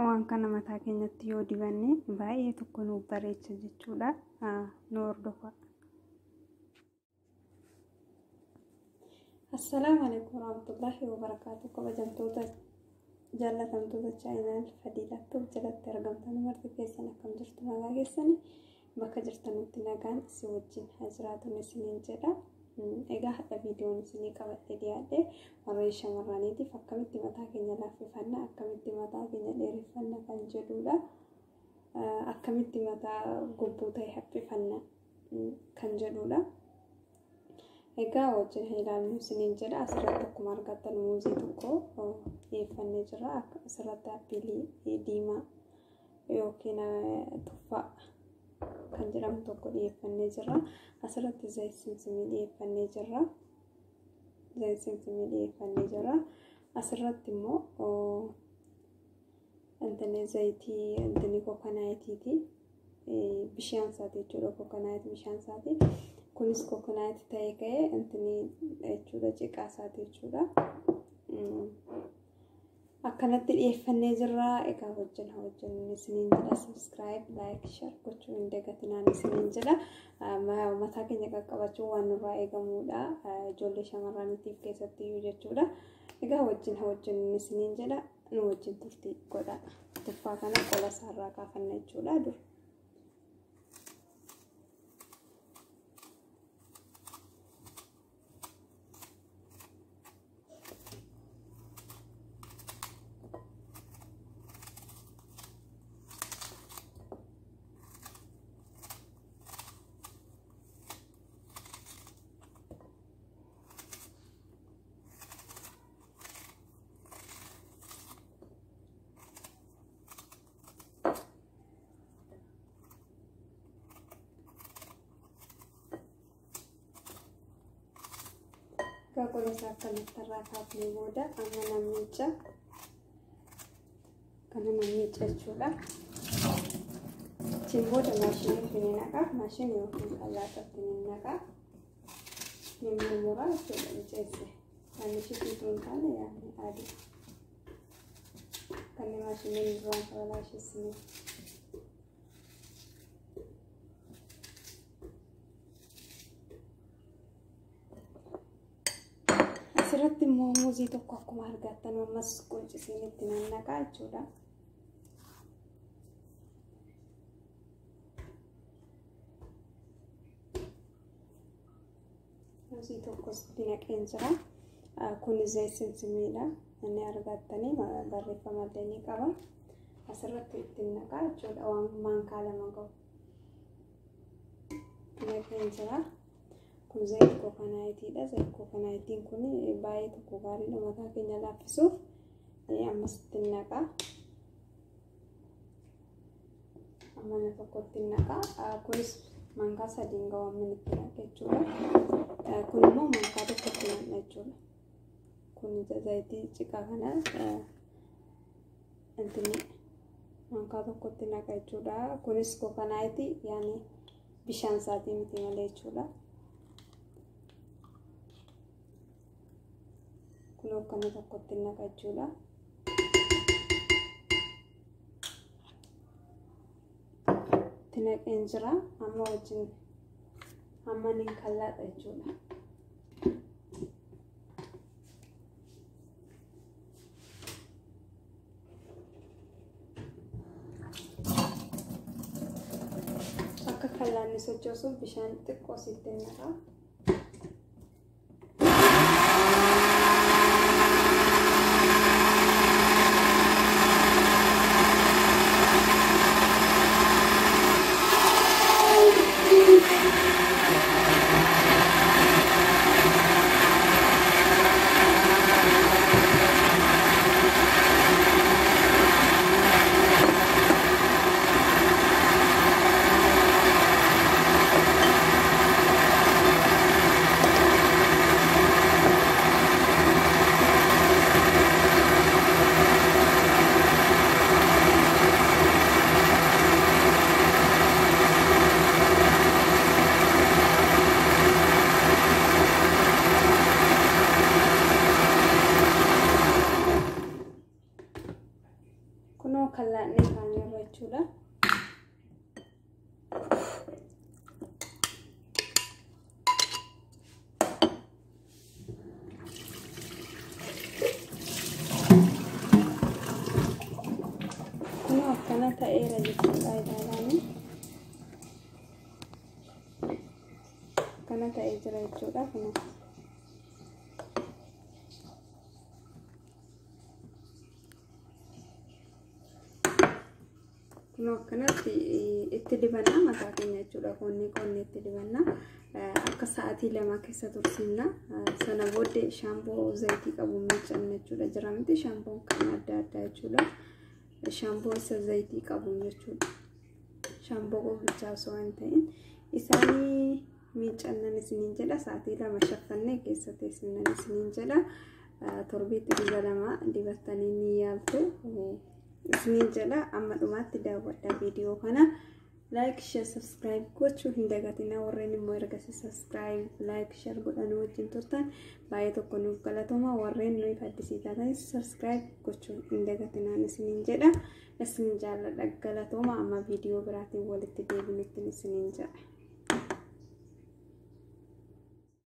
waan kana mataa keenyatti yoo dibanne baay'ee tokko nu bareecha jechuudha. Nu hordofa. Assalamu alaikum warahmatullahi wabarakatuh. Kabajamtoota jaallatamtoota chaayinal fadiilattuu jalatti argamtan marti keessan akkam jirtu nagaa keessanii bakka jirtanitti nagaan si wajjin hajiraatu isiniin jedha. Egaa hadda viidiyoon isinii qabadhee dhiyaadhe warreen shamarraniitiif akkamitti mataa keenya laaffifanna, akkamitti mataa keenya dheereffanna kan jedhudha. Akkamitti mataa gobbuu ta'e haphifanna kan jedhudha. Egaa wajjin ilaallu isiniin jedha. Asirratti akkuma argattan muuzii tokko dhiyeeffannee jira. Asirratti appilii diimaa yookiin tuffaa kan jedhamu tokko dhiyeeffannee jira. Asirratti zayit simsimii dhiyeeffannee jira. Asirratti immoo zayitii kokonaayiitiiti. Bishaan isaati jechuudha. Kokonaayitii bishaan isaati. Kunis kokonaayitii ta'ee ka'ee jechuudha ciqaa isaati jechuudha. Akkanatti dhiyeeffannee jirra. Egaa wajjin isiniin jedha. Subscribe, like, share gochuu hin dagatinaan isiniin jedha. Mataa keenya qaqqabachuu waan nurraa eegamudha. Ijoollee shamarraniitiif keessattiyyuu jechuudha. Egaa wajjin isiniin jedha. Nu wajjin turtii godha. Tuffaa kana qola isaarraa kaafanna jechuudha dur. Kalau misalkan terrapat di muda, karena namica juga. Cimbo dan mesin ini nak, mesin yang alat ini nak, yang murah coba dicek. Kami sih turunkan ya, ada. Kami mesin ini ruang kalau sini. Asirratti immoo muuzii tokko akkuma argattan ammas quncisiinitti nannaqaa jechuudha. Muuzii tokkotti naqeen jira. Kun zayit simsimiidha. Inni argattanii barreeffama illee ni qaba. Asirratti itti naqaa jechuudha. Waan maankaa lama qabu. Naqeen jira. Kun zayit kokonaayiitiidha. Zayit kokonaayiitiin kun baay'ee tokko gaariidha mataa keenya laaffisuuf. Ammas itti naqaa. Amma tokkotti naqaa. Kunis maankaa sadiin ga'amni itti naqa jechuudha. Kun immoo maankaa tokkotti naqa jechuudha. Kun zayitii ciqaa kana maankaa tokkotti naqa jechuudha. Kunis kokonaayiitii yaani bishaan isaatii miti malee jechuudha. Kun akkana tokkotti naqa jechuudha. Itti naqeen jira. Amma wajjin amma niin kallaadha jechuudha. Akka kallaanni sochoosuuf bishaan xiqqoo sitti naqa. ta'eera jechuudha ilaalanii. Kana ta'ee jira jechuudha kun. Kun akkanatti itti dibanna mataa keenya jechuudha. Qonni itti dibanna. Akka sa'aatii 2 keessa tursiifna. Sana booddee shaampoo zayitii qabu miiccanna jechuudha. Jira miti shaampoon kan adda addaa jechuudha. Shaampoo isa zayitii qabu jechuudha. Shaampoo qofaa osoo hin ta'in isaanii miiccannan isiniin jedha. Sa'aatii 2 shaffannee keessa teessinnan isiniin jedha. Torbeetti guyyaa 2 dibattanii ni yaaltu. Isiniin jedha. Amma dhumaatti daawwadhaa viidiyoo kana. Like, share, subscribe gochuu hin dagatinaa. Warreen immoo ergasii subscribe, like, share godhanii wajjin turtan baay'ee tokko nuuf galatooma. Warreen nuuf addisii taatanis subscribe gochuu hin dagatinaa isiniin jedha. Isin jaalladha galatooma. Amma viidiyoo biraatiin walitti deebinutti isiniin jedha.